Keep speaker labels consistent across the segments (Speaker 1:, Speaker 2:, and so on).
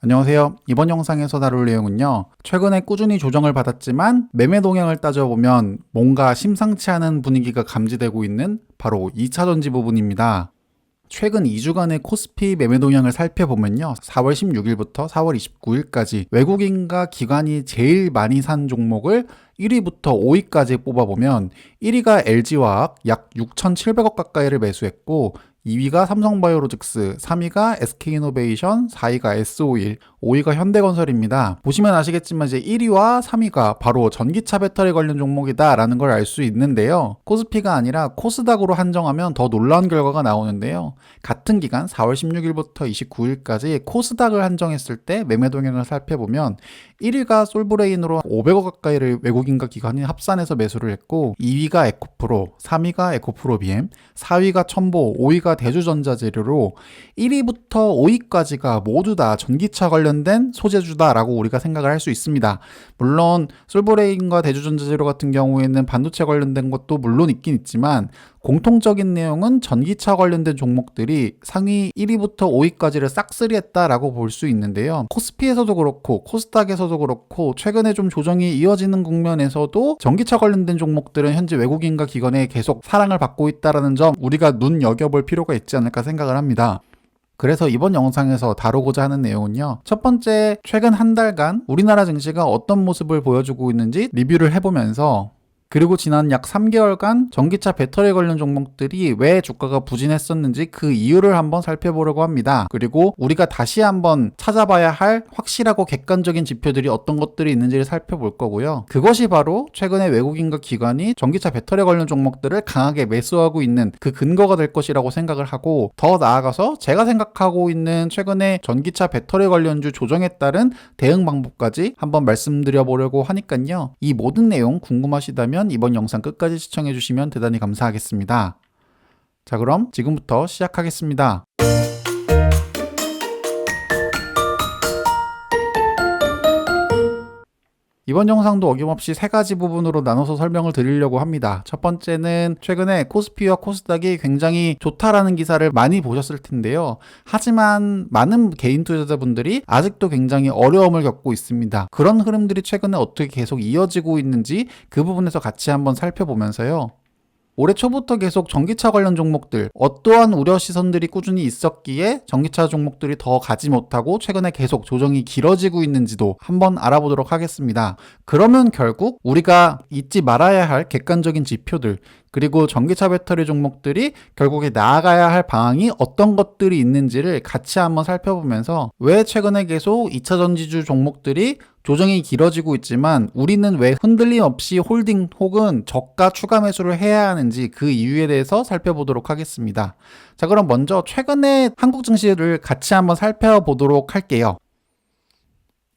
Speaker 1: 안녕하세요. 이번 영상에서 다룰 내용은요. 최근에 꾸준히 조정을 받았지만 매매 동향을 따져보면 뭔가 심상치 않은 분위기가 감지되고 있는 바로 2차전지 부분입니다. 최근 2주간의 코스피 매매 동향을 살펴보면요. 4월 16일부터 4월 29일까지 외국인과 기관이 제일 많이 산 종목을 1위부터 5위까지 뽑아보면 1위가 LG화학 약 6,700억 가까이를 매수했고 2위가 삼성바이오로직스, 3위가 SK이노베이션, 4위가 S51, 5위가 현대건설입니다. 보시면 아시겠지만 이제 1위와 3위가 바로 전기차 배터리 관련 종목이다라는 걸 알 수 있는데요. 코스피가 아니라 코스닥으로 한정하면 더 놀라운 결과가 나오는데요. 같은 기간 4월 16일부터 29일까지 코스닥을 한정했을 때 매매 동향을 살펴보면 1위가 솔브레인으로 500억 가까이를 외국인과 기관이 합산해서 매수를 했고 2위가 에코프로, 3위가 에코프로 BM, 4위가 첨보, 5위가 대주전자재료로 1위부터 5위까지가 모두 다 전기차 관련된 소재주다라고 우리가 생각을 할 수 있습니다. 물론 솔브레인과 대주전자재료 같은 경우에는 반도체 관련된 것도 물론 있긴 있지만 공통적인 내용은 전기차 관련된 종목들이 상위 1위부터 5위까지를 싹쓸이했다라고 볼 수 있는데요. 코스피에서도 그렇고 코스닥에서도 그렇고 최근에 좀 조정이 이어지는 국면에서도 전기차 관련된 종목들은 현재 외국인과 기관에 계속 사랑을 받고 있다는 점 우리가 눈여겨볼 필요가 있지 않을까 생각을 합니다. 그래서 이번 영상에서 다루고자 하는 내용은요. 첫 번째, 최근 한 달간 우리나라 증시가 어떤 모습을 보여주고 있는지 리뷰를 해보면서 그리고 지난 약 3개월간 전기차 배터리 관련 종목들이 왜 주가가 부진했었는지 그 이유를 한번 살펴보려고 합니다. 그리고 우리가 다시 한번 찾아봐야 할 확실하고 객관적인 지표들이 어떤 것들이 있는지를 살펴볼 거고요. 그것이 바로 최근에 외국인과 기관이 전기차 배터리 관련 종목들을 강하게 매수하고 있는 그 근거가 될 것이라고 생각을 하고, 더 나아가서 제가 생각하고 있는 최근에 전기차 배터리 관련주 조정에 따른 대응 방법까지 한번 말씀드려 보려고 하니까요. 이 모든 내용 궁금하시다면 이번 영상 끝까지 시청해 주시면 대단히 감사하겠습니다. 자, 그럼 지금부터 시작하겠습니다. 이번 영상도 어김없이 세 가지 부분으로 나눠서 설명을 드리려고 합니다. 첫 번째는 최근에 코스피와 코스닥이 굉장히 좋다라는 기사를 많이 보셨을 텐데요. 하지만 많은 개인 투자자분들이 아직도 굉장히 어려움을 겪고 있습니다. 그런 흐름들이 최근에 어떻게 계속 이어지고 있는지 그 부분에서 같이 한번 살펴보면서요. 올해 초부터 계속 전기차 관련 종목들, 어떠한 우려 시선들이 꾸준히 있었기에 전기차 종목들이 더 가지 못하고 최근에 계속 조정이 길어지고 있는지도 한번 알아보도록 하겠습니다. 그러면 결국 우리가 잊지 말아야 할 객관적인 지표들, 그리고 전기차 배터리 종목들이 결국에 나아가야 할 방향이 어떤 것들이 있는지를 같이 한번 살펴보면서 왜 최근에 계속 2차 전지주 종목들이 조정이 길어지고 있지만 우리는 왜 흔들림 없이 홀딩 혹은 저가 추가 매수를 해야 하는지 그 이유에 대해서 살펴보도록 하겠습니다. 자, 그럼 먼저 최근에 한국 증시를 같이 한번 살펴보도록 할게요.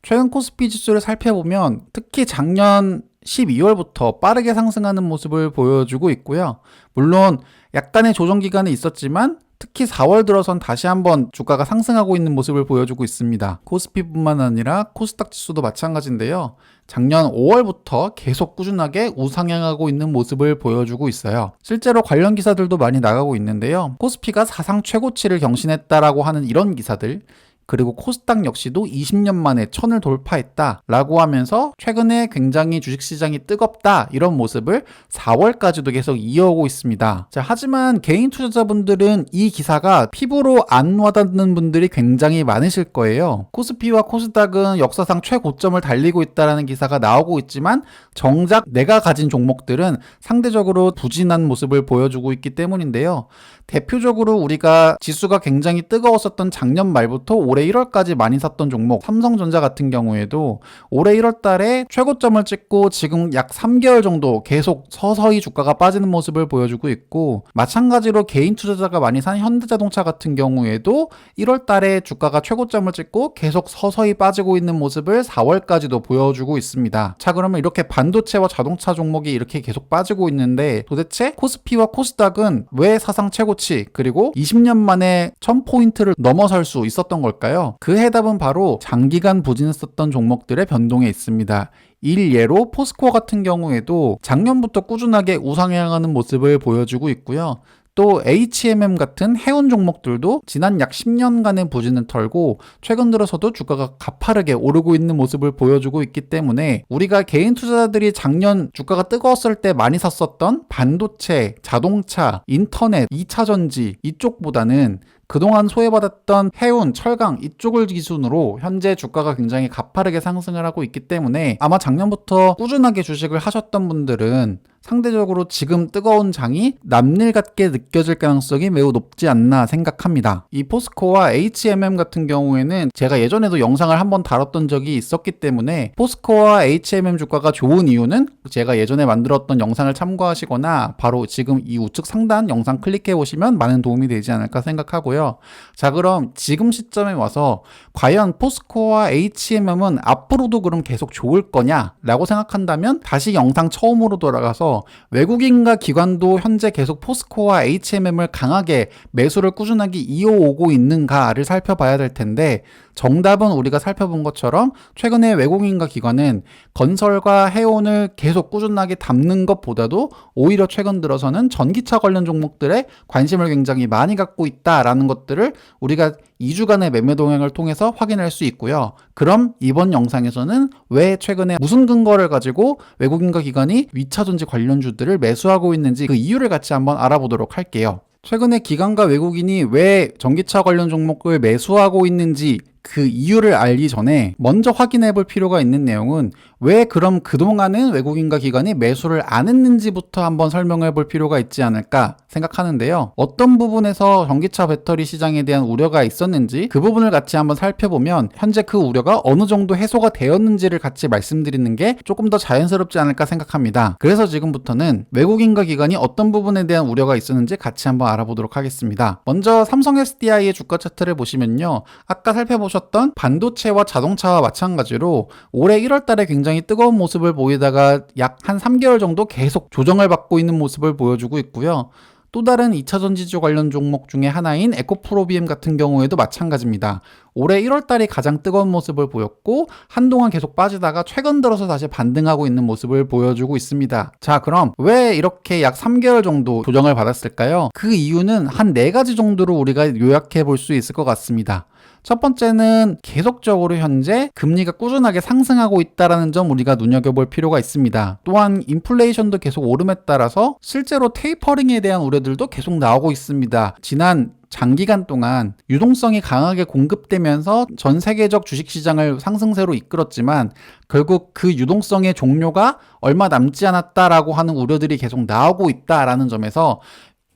Speaker 1: 최근 코스피 지수를 살펴보면 특히 작년 12월부터 빠르게 상승하는 모습을 보여주고 있고요. 물론 약간의 조정 기간이 있었지만 특히 4월 들어선 다시 한번 주가가 상승하고 있는 모습을 보여주고 있습니다. 코스피뿐만 아니라 코스닥 지수도 마찬가지인데요. 작년 5월부터 계속 꾸준하게 우상향하고 있는 모습을 보여주고 있어요. 실제로 관련 기사들도 많이 나가고 있는데요. 코스피가 사상 최고치를 경신했다라고 하는 이런 기사들, 그리고 코스닥 역시도 20년 만에 1000을 돌파했다라고 하면서 최근에 굉장히 주식시장이 뜨겁다 이런 모습을 4월까지도 계속 이어오고 있습니다. 자, 하지만 개인 투자자분들은 이 기사가 피부로 안 와닿는 분들이 굉장히 많으실 거예요. 코스피와 코스닥은 역사상 최고점을 달리고 있다는 기사가 나오고 있지만 정작 내가 가진 종목들은 상대적으로 부진한 모습을 보여주고 있기 때문인데요. 대표적으로 우리가 지수가 굉장히 뜨거웠었던 작년 말부터 올해 1월까지 많이 샀던 종목 삼성전자 같은 경우에도 올해 1월 달에 최고점을 찍고 지금 약 3개월 정도 계속 서서히 주가가 빠지는 모습을 보여주고 있고, 마찬가지로 개인 투자자가 많이 산 현대자동차 같은 경우에도 1월 달에 주가가 최고점을 찍고 계속 서서히 빠지고 있는 모습을 4월까지도 보여주고 있습니다. 자, 그러면 이렇게 반도체와 자동차 종목이 이렇게 계속 빠지고 있는데 도대체 코스피와 코스닥은 왜 사상 최고치 그리고 20년 만에 1000포인트를 넘어설 수 있었던 걸까요? 그 해답은 바로 장기간 부진했었던 종목들의 변동에 있습니다. 일예로 포스코 같은 경우에도 작년부터 꾸준하게 우상향하는 모습을 보여주고 있고요. 또 HMM 같은 해운 종목들도 지난 약 10년간의 부진을 털고 최근 들어서도 주가가 가파르게 오르고 있는 모습을 보여주고 있기 때문에 우리가 개인 투자자들이 작년 주가가 뜨거웠을 때 많이 샀었던 반도체, 자동차, 인터넷, 2차전지 이쪽보다는 그동안 소외받았던 해운, 철강 이쪽을 기준으로 현재 주가가 굉장히 가파르게 상승을 하고 있기 때문에 아마 작년부터 꾸준하게 주식을 하셨던 분들은 상대적으로 지금 뜨거운 장이 남일 같게 느껴질 가능성이 매우 높지 않나 생각합니다. 이 포스코와 HMM 같은 경우에는 제가 예전에도 영상을 한번 다뤘던 적이 있었기 때문에 포스코와 HMM 주가가 좋은 이유는 제가 예전에 만들었던 영상을 참고하시거나 바로 지금 이 우측 상단 영상 클릭해 보시면 많은 도움이 되지 않을까 생각하고요. 자, 그럼 지금 시점에 와서 과연 포스코와 HMM은 앞으로도 그럼 계속 좋을 거냐 라고 생각한다면 다시 영상 처음으로 돌아가서 외국인과 기관도 현재 계속 포스코와 HMM을 강하게 매수를 꾸준하게 이어오고 있는가를 살펴봐야 될 텐데 정답은 우리가 살펴본 것처럼 최근에 외국인과 기관은 건설과 해운을 계속 꾸준하게 담는 것보다도 오히려 최근 들어서는 전기차 관련 종목들에 관심을 굉장히 많이 갖고 있다라는 것들을 우리가 2주간의 매매 동향을 통해서 확인할 수 있고요. 그럼 이번 영상에서는 왜 최근에 무슨 근거를 가지고 외국인과 기관이 2차전지 관련주들을 매수하고 있는지 그 이유를 같이 한번 알아보도록 할게요. 최근에 기관과 외국인이 왜 전기차 관련 종목을 매수하고 있는지 그 이유를 알기 전에 먼저 확인해 볼 필요가 있는 내용은 왜 그럼 그동안은 외국인과 기관이 매수를 안 했는지부터 한번 설명해 볼 필요가 있지 않을까 생각하는데요. 어떤 부분에서 전기차 배터리 시장에 대한 우려가 있었는지 그 부분을 같이 한번 살펴보면 현재 그 우려가 어느 정도 해소가 되었는지를 같이 말씀드리는 게 조금 더 자연스럽지 않을까 생각합니다. 그래서 지금부터는 외국인과 기관이 어떤 부분에 대한 우려가 있었는지 같이 한번 알아보도록 하겠습니다. 먼저 삼성 SDI의 주가 차트를 보시면요. 아까 살펴보셨던 반도체와 자동차와 마찬가지로 올해 1월 달에 굉장히 뜨거운 모습을 보이다가 약 한 3개월 정도 계속 조정을 받고 있는 모습을 보여주고 있고요. 또 다른 2차전지주 관련 종목 중에 하나인 에코프로비엠 같은 경우에도 마찬가지입니다. 올해 1월 달이 가장 뜨거운 모습을 보였고 한동안 계속 빠지다가 최근 들어서 다시 반등하고 있는 모습을 보여주고 있습니다. 자, 그럼 왜 이렇게 약 3개월 정도 조정을 받았을까요? 그 이유는 한 4가지 정도로 우리가 요약해 볼 수 있을 것 같습니다. 첫 번째는 계속적으로 현재 금리가 꾸준하게 상승하고 있다는 점 우리가 눈여겨볼 필요가 있습니다. 또한 인플레이션도 계속 오름에 따라서 실제로 테이퍼링에 대한 우려들도 계속 나오고 있습니다. 지난 장기간 동안 유동성이 강하게 공급되면서 전 세계적 주식시장을 상승세로 이끌었지만 결국 그 유동성의 종료가 얼마 남지 않았다라고 하는 우려들이 계속 나오고 있다라는 점에서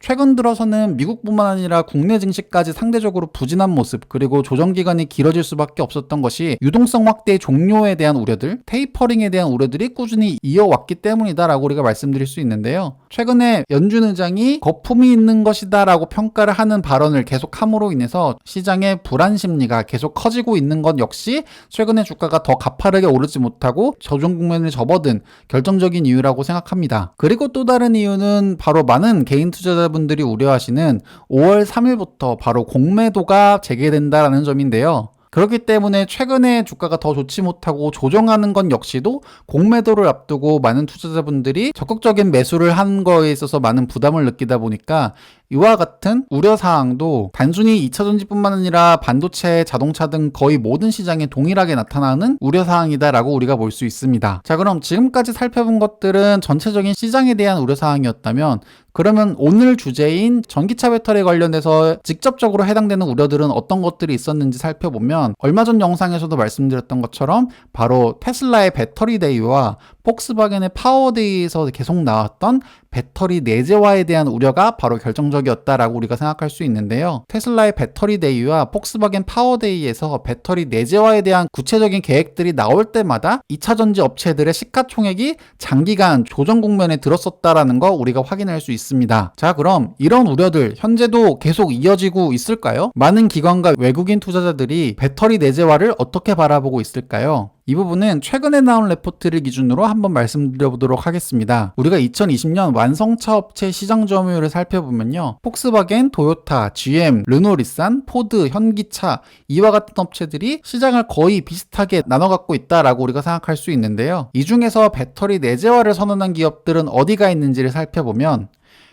Speaker 1: 최근 들어서는 미국뿐만 아니라 국내 증시까지 상대적으로 부진한 모습 그리고 조정 기간이 길어질 수밖에 없었던 것이 유동성 확대의 종료에 대한 우려들, 테이퍼링에 대한 우려들이 꾸준히 이어왔기 때문이다라고 우리가 말씀드릴 수 있는데요. 최근에 연준 의장이 거품이 있는 것이다라고 평가를 하는 발언을 계속함으로 인해서 시장의 불안 심리가 계속 커지고 있는 것 역시 최근에 주가가 더 가파르게 오르지 못하고 조정 국면을 접어든 결정적인 이유라고 생각합니다. 그리고 또 다른 이유는 바로 많은 개인 투자자 분들이 우려하시는 5월 3일부터 바로 공매도가 재개된다라는 점인데요. 그렇기 때문에 최근에 주가가 더 좋지 못하고 조정하는 건 역시도 공매도를 앞두고 많은 투자자분들이 적극적인 매수를 한 거에 있어서 많은 부담을 느끼다 보니까 이와 같은 우려사항도 단순히 2차전지뿐만 아니라 반도체, 자동차 등 거의 모든 시장에 동일하게 나타나는 우려사항이다라고 우리가 볼 수 있습니다. 자, 그럼 지금까지 살펴본 것들은 전체적인 시장에 대한 우려사항이었다면 그러면 오늘 주제인 전기차 배터리 관련해서 직접적으로 해당되는 우려들은 어떤 것들이 있었는지 살펴보면 얼마 전 영상에서도 말씀드렸던 것처럼 바로 테슬라의 배터리 데이와 폭스바겐의 파워데이에서 계속 나왔던 배터리 내재화에 대한 우려가 바로 결정적이었다라고 우리가 생각할 수 있는데요. 테슬라의 배터리 데이와 폭스바겐 파워데이에서 배터리 내재화에 대한 구체적인 계획들이 나올 때마다 2차전지 업체들의 시가총액이 장기간 조정 국면에 들었었다라는 거 우리가 확인할 수 있습니다. 자, 그럼 이런 우려들 현재도 계속 이어지고 있을까요? 많은 기관과 외국인 투자자들이 배터리 내재화를 어떻게 바라보고 있을까요? 이 부분은 최근에 나온 레포트를 기준으로 한번 말씀드려보도록 하겠습니다. 우리가 2020년 완성차 업체 시장 점유율을 살펴보면요. 폭스바겐, 토요타, GM, 르노-닛산, 포드, 현기차 이와 같은 업체들이 시장을 거의 비슷하게 나눠 갖고 있다라고 우리가 생각할 수 있는데요. 이 중에서 배터리 내재화를 선언한 기업들은 어디가 있는지를 살펴보면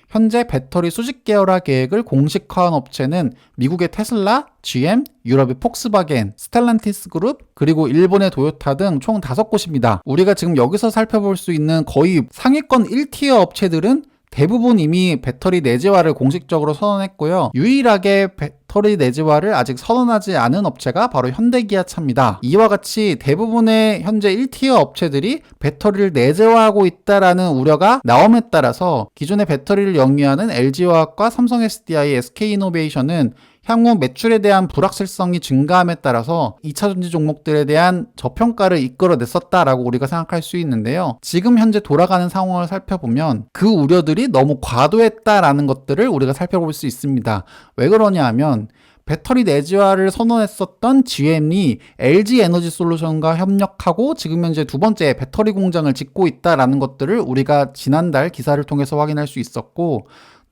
Speaker 1: 현재 배터리 수직 계열화 계획을 공식화한 업체는 미국의 테슬라, GM, 유럽의 폭스바겐, 스텔란티스 그룹, 그리고 일본의 도요타 등 총 5곳입니다. 우리가 지금 여기서 살펴볼 수 있는 거의 상위권 1티어 업체들은 대부분 이미 배터리 내재화를 공식적으로 선언했고요. 유일하게 배터리 내재화를 아직 선언하지 않은 업체가 바로 현대기아차입니다. 이와 같이 대부분의 현재 1티어 업체들이 배터리를 내재화하고 있다라는 우려가 나옴에 따라서 기존의 배터리를 영위하는 LG화학과 삼성 SDI, SK이노베이션은 향후 매출에 대한 불확실성이 증가함에 따라서 2차전지 종목들에 대한 저평가를 이끌어냈었다라고 우리가 생각할 수 있는데요. 지금 현재 돌아가는 상황을 살펴보면 그 우려들이 너무 과도했다라는 것들을 우리가 살펴볼 수 있습니다. 왜 그러냐 하면 배터리 내재화를 선언했었던 GM이 LG 에너지 솔루션과 협력하고 지금 현재 두 번째 배터리 공장을 짓고 있다라는 것들을 우리가 지난달 기사를 통해서 확인할 수 있었고,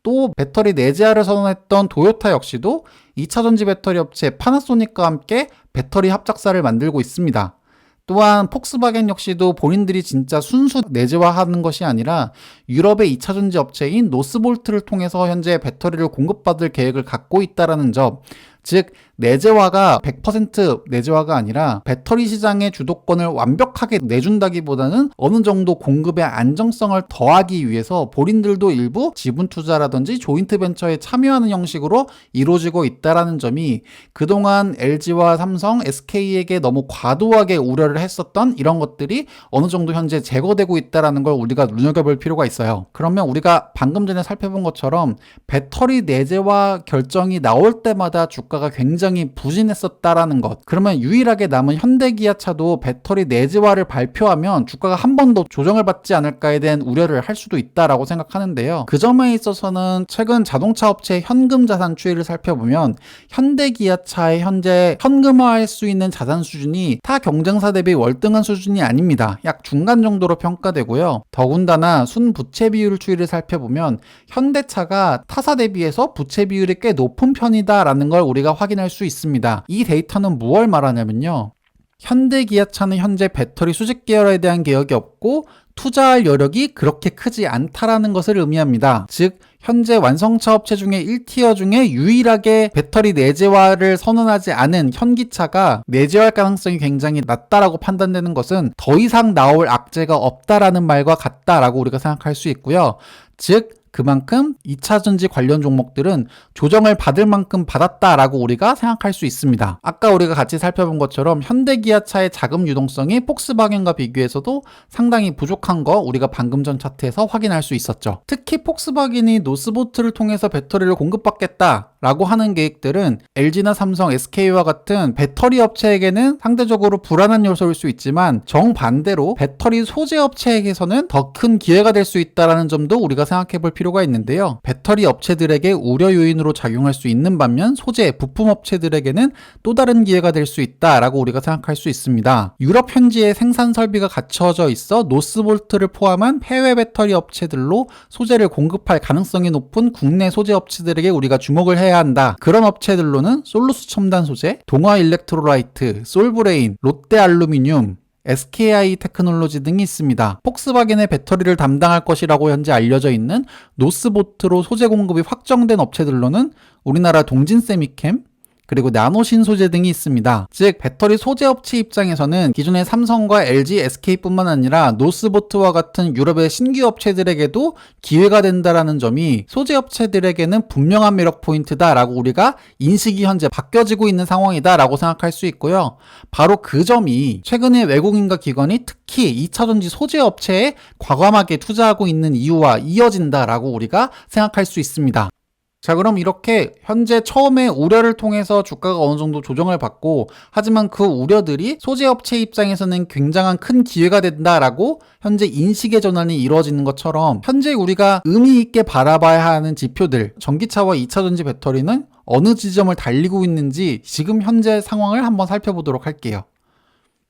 Speaker 1: 또 배터리 내재화를 선언했던 도요타 역시도 2차전지 배터리 업체 파나소닉과 함께 배터리 합작사를 만들고 있습니다. 또한 폭스바겐 역시도 본인들이 진짜 순수 내재화하는 것이 아니라 유럽의 2차전지 업체인 노스볼트를 통해서 현재 배터리를 공급받을 계획을 갖고 있다는 점, 즉 내재화가 100% 내재화가 아니라 배터리 시장의 주도권을 완벽하게 내준다기보다는 어느 정도 공급의 안정성을 더하기 위해서 본인들도 일부 지분 투자라든지 조인트 벤처에 참여하는 형식으로 이루어지고 있다는 점이 그동안 LG와 삼성, SK에게 너무 과도하게 우려를 했었던 이런 것들이 어느 정도 현재 제거되고 있다는 걸 우리가 눈여겨볼 필요가 있어요. 그러면 우리가 방금 전에 살펴본 것처럼 배터리 내재화 결정이 나올 때마다 주가가 굉장히 부진했었다라는 것. 그러면 유일하게 남은 현대기아차도 배터리 내재화를 발표하면 주가가 한 번 더 조정을 받지 않을까에 대한 우려를 할 수도 있다라고 생각하는데요. 그 점에 있어서는 최근 자동차 업체의 현금 자산 추이를 살펴보면 현대기아차의 현재 현금화할 수 있는 자산 수준이 타 경쟁사 대비 월등한 수준이 아닙니다. 약 중간 정도로 평가되고요. 더군다나 순부채 비율 추이를 살펴보면 현대차가 타사 대비해서 부채 비율이 꽤 높은 편이다라는 걸 우리가 확인할 수 있습니다. 이 데이터는 무엇을 말하냐면요. 현대기아차는 현재 배터리 수직 계열화에 대한 계획이 없고 투자할 여력이 그렇게 크지 않다라는 것을 의미합니다. 즉 현재 완성차 업체 중에 1티어 중에 유일하게 배터리 내재화를 선언하지 않은 현기차가 내재화할 가능성이 굉장히 낮다라고 판단되는 것은 더 이상 나올 악재가 없다라는 말과 같다라고 우리가 생각할 수 있고요. 즉 그만큼 2차전지 관련 종목들은 조정을 받을 만큼 받았다라고 우리가 생각할 수 있습니다. 아까 우리가 같이 살펴본 것처럼 현대기아차의 자금 유동성이 폭스바겐과 비교해서도 상당히 부족한 거 우리가 방금 전 차트에서 확인할 수 있었죠. 특히 폭스바겐이 노스보트를 통해서 배터리를 공급받겠다라고 하는 계획들은 LG나 삼성, SK와 같은 배터리 업체에게는 상대적으로 불안한 요소일 수 있지만 정반대로 배터리 소재 업체에게서는 더 큰 기회가 될 수 있다는 점도 우리가 생각해 볼 필요가 있는데요. 배터리 업체들에게 우려 요인으로 작용할 수 있는 반면 소재, 부품 업체들에게는 또 다른 기회가 될 수 있다라고 우리가 생각할 수 있습니다. 유럽 현지에 생산 설비가 갖춰져 있어 노스볼트를 포함한 해외 배터리 업체들로 소재를 공급할 가능성이 높은 국내 소재 업체들에게 우리가 주목을 해야 한다. 그런 업체들로는 솔루스 첨단 소재, 동아 일렉트로라이트, 솔브레인, 롯데 알루미늄, SKI 테크놀로지 등이 있습니다. 폭스바겐의 배터리를 담당할 것이라고 현재 알려져 있는 노스보트로 소재 공급이 확정된 업체들로는 우리나라 동진세미캠, 그리고 나노신소재 등이 있습니다. 즉 배터리 소재 업체 입장에서는 기존의 삼성과 LG, SK뿐만 아니라 노스보트와 같은 유럽의 신규 업체들에게도 기회가 된다라는 점이 소재 업체들에게는 분명한 매력 포인트다라고 우리가 인식이 현재 바뀌어지고 있는 상황이다라고 생각할 수 있고요. 바로 그 점이 최근에 외국인과 기관이 특히 2차전지 소재 업체에 과감하게 투자하고 있는 이유와 이어진다라고 우리가 생각할 수 있습니다. 자, 그럼 이렇게 현재 처음에 우려를 통해서 주가가 어느 정도 조정을 받고, 하지만 그 우려들이 소재업체 입장에서는 굉장한 큰 기회가 된다라고 현재 인식의 전환이 이루어지는 것처럼 현재 우리가 의미 있게 바라봐야 하는 지표들, 전기차와 2차전지 배터리는 어느 지점을 달리고 있는지 지금 현재 상황을 한번 살펴보도록 할게요.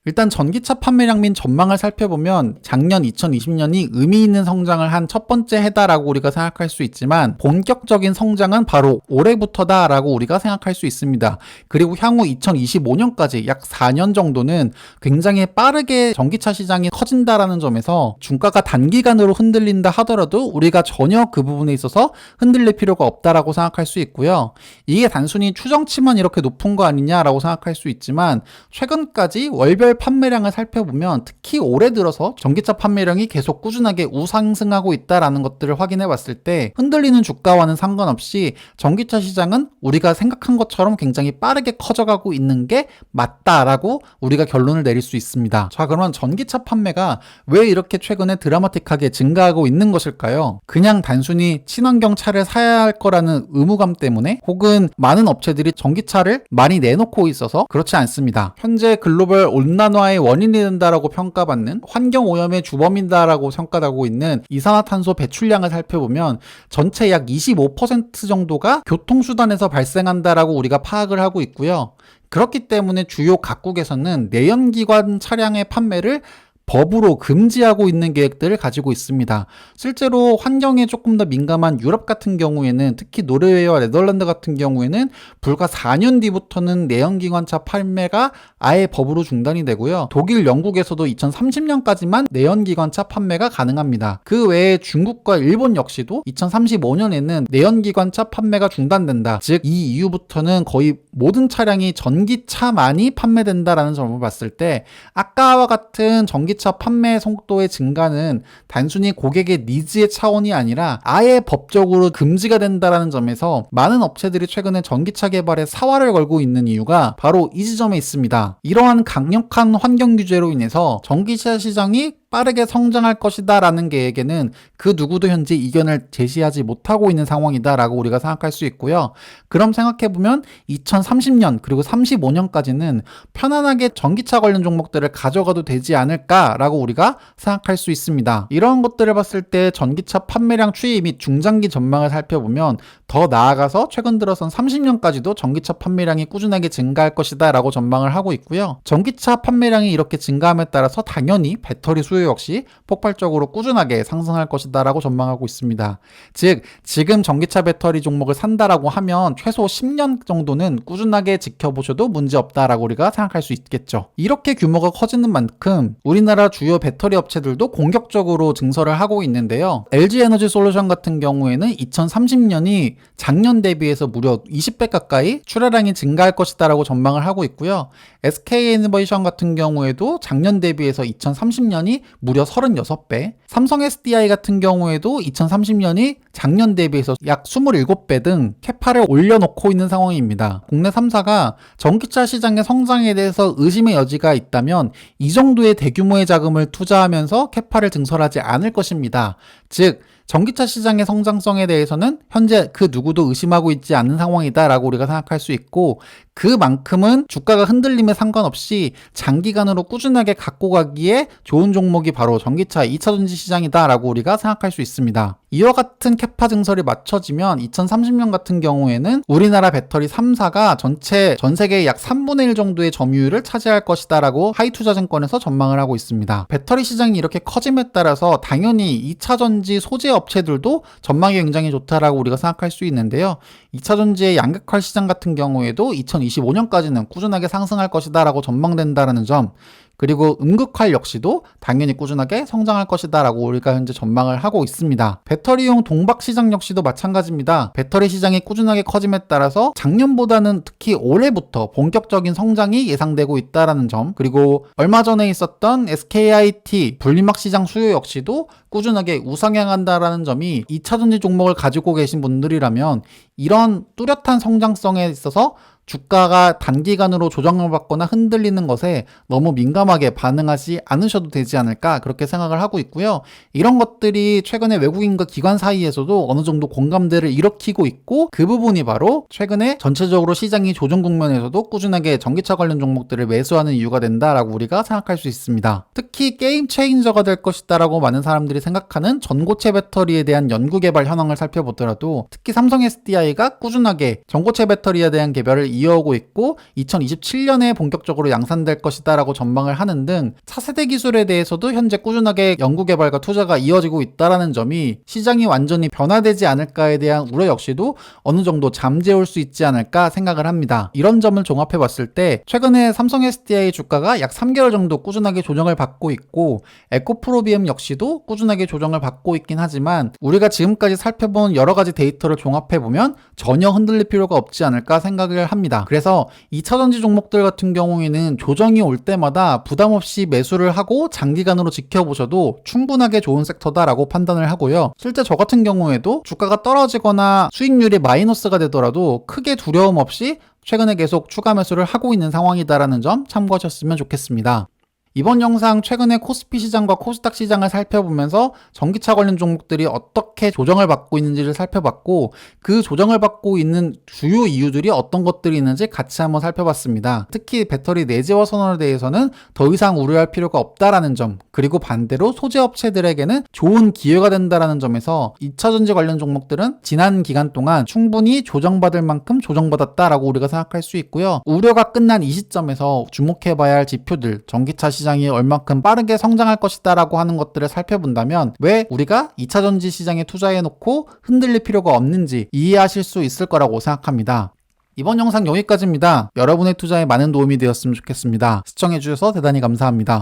Speaker 1: 일단 전기차 판매량 및 전망을 살펴보면 작년 2020년이 의미 있는 성장을 한 첫 번째 해다라고 우리가 생각할 수 있지만 본격적인 성장은 바로 올해부터다라고 우리가 생각할 수 있습니다. 그리고 향후 2025년까지 약 4년 정도는 굉장히 빠르게 전기차 시장이 커진다라는 점에서 중가가 단기간으로 흔들린다 하더라도 우리가 전혀 그 부분에 있어서 흔들릴 필요가 없다라고 생각할 수 있고요. 이게 단순히 추정치만 이렇게 높은 거 아니냐라고 생각할 수 있지만 최근까지 월별 판매량을 살펴보면 특히 올해 들어서 전기차 판매량이 계속 꾸준하게 우상승하고 있다라는 것들을 확인해 봤을 때 흔들리는 주가와는 상관없이 전기차 시장은 우리가 생각한 것처럼 굉장히 빠르게 커져가고 있는 게 맞다라고 우리가 결론을 내릴 수 있습니다. 자, 그러면 전기차 판매가 왜 이렇게 최근에 드라마틱하게 증가하고 있는 것일까요? 그냥 단순히 친환경 차를 사야 할 거라는 의무감 때문에 혹은 많은 업체들이 전기차를 많이 내놓고 있어서 그렇지 않습니다. 현재 글로벌 온난화의 원인이 된다라고 평가받는 환경오염의 주범이다라고 평가하고 있는 이산화탄소 배출량을 살펴보면 전체 약 25% 정도가 교통수단에서 발생한다라고 우리가 파악을 하고 있고요. 그렇기 때문에 주요 각국에서는 내연기관 차량의 판매를 법으로 금지하고 있는 계획들을 가지고 있습니다. 실제로 환경에 조금 더 민감한 유럽 같은 경우에는 특히 노르웨이와 네덜란드 같은 경우에는 불과 4년 뒤부터는 내연기관차 판매가 아예 법으로 중단이 되고요. 독일, 영국에서도 2030년까지만 내연기관차 판매가 가능합니다. 그 외에 중국과 일본 역시도 2035년에는 내연기관차 판매가 중단된다. 즉 이 이후부터는 거의 모든 차량이 전기차만이 판매된다라는 점을 봤을 때 아까와 같은 전기차 판매 속도의 증가는 단순히 고객의 니즈의 차원이 아니라 아예 법적으로 금지가 된다라는 점에서 많은 업체들이 최근에 전기차 개발에 사활을 걸고 있는 이유가 바로 이 지점에 있습니다. 이러한 강력한 환경 규제로 인해서 전기차 시장이 빠르게 성장할 것이다 라는 계획에는 그 누구도 현재 이견을 제시하지 못하고 있는 상황이다 라고 우리가 생각할 수 있고요. 그럼 생각해보면 2030년 그리고 35년까지는 편안하게 전기차 관련 종목들을 가져가도 되지 않을까 라고 우리가 생각할 수 있습니다. 이런 것들을 봤을 때 전기차 판매량 추이 및 중장기 전망을 살펴보면 더 나아가서 최근 들어선 30년까지도 전기차 판매량이 꾸준하게 증가할 것이다 라고 전망을 하고 있고요. 전기차 판매량이 이렇게 증가함에 따라서 당연히 배터리 수요 역시 폭발적으로 꾸준하게 상승할 것이다 라고 전망하고 있습니다. 즉 지금 전기차 배터리 종목을 산다라고 하면 최소 10년 정도는 꾸준하게 지켜보셔도 문제없다라고 우리가 생각할 수 있겠죠. 이렇게 규모가 커지는 만큼 우리나라 주요 배터리 업체들도 공격적으로 증설을 하고 있는데요. LG에너지솔루션 같은 경우에는 2030년이 작년 대비해서 무려 20배 가까이 출하량이 증가할 것이다 라고 전망을 하고 있고요. SK이노베이션 같은 경우에도 작년 대비해서 2030년이 무려 36배, 삼성 SDI 같은 경우에도 2030년이 작년 대비해서 약 27배 등 캐파를 올려놓고 있는 상황입니다. 국내 3사가 전기차 시장의 성장에 대해서 의심의 여지가 있다면 이 정도의 대규모의 자금을 투자하면서 캐파를 증설하지 않을 것입니다. 즉 전기차 시장의 성장성에 대해서는 현재 그 누구도 의심하고 있지 않은 상황이다라고 우리가 생각할 수 있고 그만큼은 주가가 흔들림에 상관없이 장기간으로 꾸준하게 갖고 가기에 좋은 종목이 바로 전기차 2차전지 시장이다라고 우리가 생각할 수 있습니다. 이와 같은 캐파 증설이 맞춰지면 2030년 같은 경우에는 우리나라 배터리 3사가 전 세계의 약 3분의 1 정도의 점유율을 차지할 것이다라고 하이투자증권에서 전망을 하고 있습니다. 배터리 시장이 이렇게 커짐에 따라서 당연히 2차전지 소재 업체들도 전망이 굉장히 좋다라고 우리가 생각할 수 있는데요. 2차전지의 양극화 시장 같은 경우에도 2025년까지는 꾸준하게 상승할 것이다라고 전망된다라는 점, 그리고 음극활 역시도 당연히 꾸준하게 성장할 것이다 라고 우리가 현재 전망을 하고 있습니다. 배터리용 동박 시장 역시도 마찬가지입니다. 배터리 시장이 꾸준하게 커짐에 따라서 작년보다는 특히 올해부터 본격적인 성장이 예상되고 있다라는 점, 그리고 얼마 전에 있었던 SKIT 분리막 시장 수요 역시도 꾸준하게 우상향한다라는 점이 2차전지 종목을 가지고 계신 분들이라면 이런 뚜렷한 성장성에 있어서 주가가 단기간으로 조정을 받거나 흔들리는 것에 너무 민감하게 반응하지 않으셔도 되지 않을까 그렇게 생각을 하고 있고요. 이런 것들이 최근에 외국인과 기관 사이에서도 어느 정도 공감대를 일으키고 있고 그 부분이 바로 최근에 전체적으로 시장이 조정 국면에서도 꾸준하게 전기차 관련 종목들을 매수하는 이유가 된다라고 우리가 생각할 수 있습니다. 특히 게임 체인저가 될 것이다 라고 많은 사람들이 생각하는 전고체 배터리에 대한 연구 개발 현황을 살펴보더라도 특히 삼성 SDI가 꾸준하게 전고체 배터리에 대한 개발을 이어오고 있고 2027년에 본격적으로 양산될 것이다 라고 전망을 하는 등 차세대 기술에 대해서도 현재 꾸준하게 연구개발과 투자가 이어지고 있다는 점이 시장이 완전히 변화되지 않을까에 대한 우려 역시도 어느 정도 잠재울 수 있지 않을까 생각을 합니다. 이런 점을 종합해 봤을 때 최근에 삼성 SDI 주가가 약 3개월 정도 꾸준하게 조정을 받고 있고 에코프로비움 역시도 꾸준하게 조정을 받고 있긴 하지만 우리가 지금까지 살펴본 여러 가지 데이터를 종합해 보면 전혀 흔들릴 필요가 없지 않을까 생각을 합니다. 그래서 2차전지 종목들 같은 경우에는 조정이 올 때마다 부담 없이 매수를 하고 장기간으로 지켜보셔도 충분하게 좋은 섹터다라고 판단을 하고요. 실제 저 같은 경우에도 주가가 떨어지거나 수익률이 마이너스가 되더라도 크게 두려움 없이 최근에 계속 추가 매수를 하고 있는 상황이다라는 점 참고하셨으면 좋겠습니다. 이번 영상 최근에 코스피 시장과 코스닥 시장을 살펴보면서 전기차 관련 종목들이 어떻게 조정을 받고 있는지를 살펴봤고 그 조정을 받고 있는 주요 이유들이 어떤 것들이 있는지 같이 한번 살펴봤습니다. 특히 배터리 내재화 선언에 대해서는 더 이상 우려할 필요가 없다라는 점, 그리고 반대로 소재 업체들에게는 좋은 기회가 된다라는 점에서 2차전지 관련 종목들은 지난 기간 동안 충분히 조정받을 만큼 조정받았다라고 우리가 생각할 수 있고요. 우려가 끝난 이 시점에서 주목해봐야 할 지표들, 전기차 시장이 얼만큼 빠르게 성장할 것이다 라고 하는 것들을 살펴본다면 왜 우리가 2차전지 시장에 투자해놓고 흔들릴 필요가 없는지 이해하실 수 있을 거라고 생각합니다. 이번 영상 여기까지입니다. 여러분의 투자에 많은 도움이 되었으면 좋겠습니다. 시청해주셔서 대단히 감사합니다.